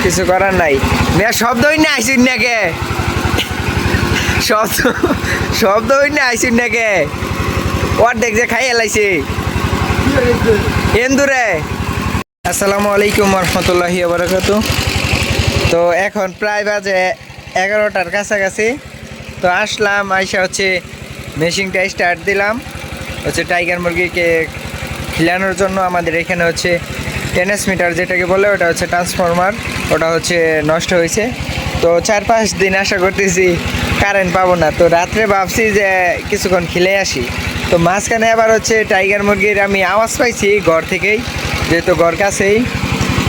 কিছু করার নাই মেয়া শব্দ হই না আইসুন নাকে শব্দ শব্দ হই না আইসুন নাকে ওর দেখছে খাই এলাইছি এন্দুরে। আসসালামু আলাইকুম রহমতুল্লাহি ওয়া বারাকাতু। তো এখন প্রায় বাজে 11টার কাছাকাছি। তো আসলাম, আইসা হচ্ছে মেশিনটা স্টার্ট দিলাম হচ্ছে টাইগার মুরগিকে খিলানোর জন্য। আমাদের এখানে হচ্ছে ট্রান্সমিটার যেটাকে বলে ওটা হচ্ছে ট্রান্সফরমার, ওটা হচ্ছে নষ্ট হয়েছে। তো 4-5 দিন আশা করতেছি কারেন্ট পাবো না। তো রাত্রে ভাবছি যে কিছুক্ষণ খেলে আসি। তো মাঝখানে আবার হচ্ছে টাইগার মুরগির আমি আওয়াজ পাইছি ঘর থেকেই, যেহেতু ঘর কাছেই।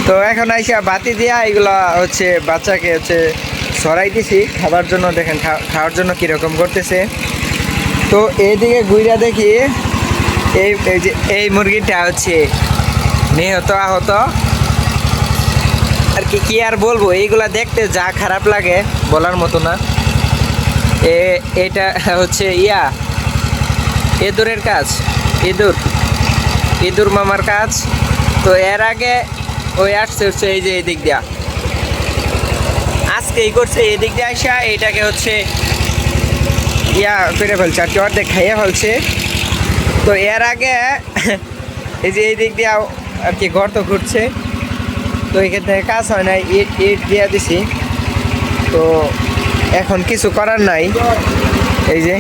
তো এখন আইসা বাতি দিয়া এগুলো হচ্ছে বাচ্চাকে হচ্ছে সরাই দিছি খাবার জন্য। দেখেন খাওয়ার জন্য কীরকম করতেছে। তো এইদিকে ঘুরা দেখি এই মুরগিটা হচ্ছে নিহত আহত আর কি আর বলবো। এইগুলা দেখতে যা খারাপ লাগে বলার মতো না। এটা হচ্ছে ইঁদুরের কাজ, ইঁদুর মামার কাজ। তো এর আগে ওই আসছে হচ্ছে এই যে এই দিক দিয়া, আজকে এই করছে এই দিক দিয়ে আসা এইটাকে হচ্ছে করে ফেলছে আর কি, অর্ধেক খাইয়ে ফেলছে। তো এর আগে এই যে এই দিক দিয়ে আর কি গর্ত ঘুরছে। তো এখান থেকে কাজ হয় না, ইট দিয়ে দিছি। তো এখন কিছু করার নাই, এই যে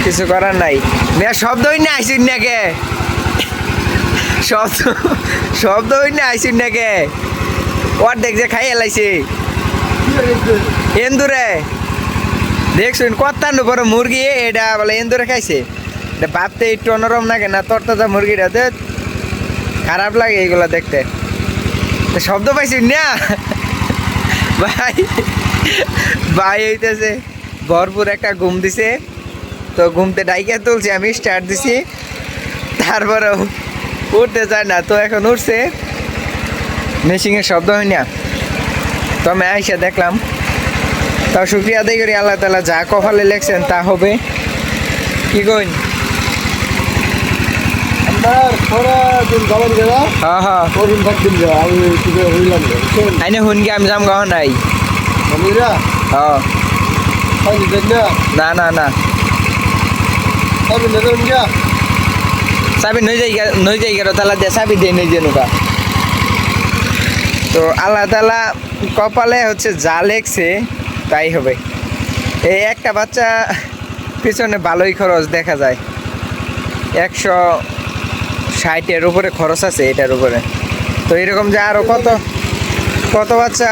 কিছু করার নাই মেয়া শব্দ হই না আইসুন নাকে শব্দ হই না আইসুন নাকে ওর দেখছে খাই এলাইছি এন্দুরে। দেখছুন কত্তান বড় মুরগি, এটা বলে এন্দুরে খাইছে। এটা ভাবতে একটু অন্যরকম লাগে না? তরতাজা মুরগিটা খারাপ লাগে এইগুলো দেখতে। শব্দ পাইছি না ভাই হইতেছে ভরপুর একটা ঘুম দিছে। তো ঘুমতে ডাইকে তুলছি, আমি স্টার্ট দিছি, তারপরে উঠতে চায় না। তো এখন উঠছে, মেশিনের শব্দ হয় না। তো আমি আইসা দেখলাম, তাও শুক্রিয়া আদায় করি আল্লাহ তাআলা, যা কপালে লেখছেন তা হবে। কি কইন? আইনে হুনকে আমি যাম গাহ নাই। না না না চাবি নই যাই গেল তালা দিয়ে চাবি দিয়ে নই যে নৌকা। তো আল্লাহ তাআলা কপালে হচ্ছে যা লেখছে তাই হবে। এই একটা বাচ্চা পিছনে ভালোই খরচ দেখা যায়, 160-এর উপরে খরচ আছে এটার উপরে। তো এরকম যে আরও কত বাচ্চা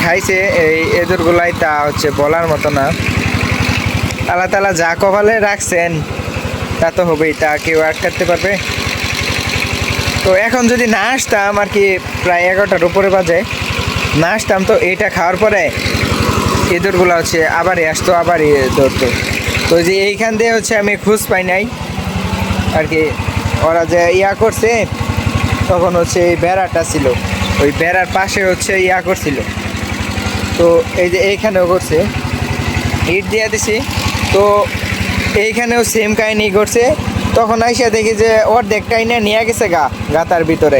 খাইছে এই এঁদুরগুলাই তা হচ্ছে বলার মতো না। আল্লাহ তাআলা যা কপালে রাখছেন তা তো হবেই, তা কেউ আটকাতে পারবে? তো এখন যদি না আসতাম আর কি, প্রায় 11টার উপরে বাজে, না আসতাম তো এটা খাওয়ার পরে ইঁদুরগুলো হচ্ছে আবারই আসতো, আবারই ধরতো। তো যে এইখান দিয়ে হচ্ছে আমি খোঁজ পাই নাই আর কি। ওরা যে করছে তখন হচ্ছে এই বেড়াটা ছিল, ওই বেড়ার পাশে হচ্ছে করছিল। তো এই যে এইখানেও করছে, ইট দিয়ে দিছি। তো এইখানেও সেম কাহিনী করছে। তখন আইসা দেখি যে অর্ধেকটাই না নিয়ে গেছে গাতার ভিতরে।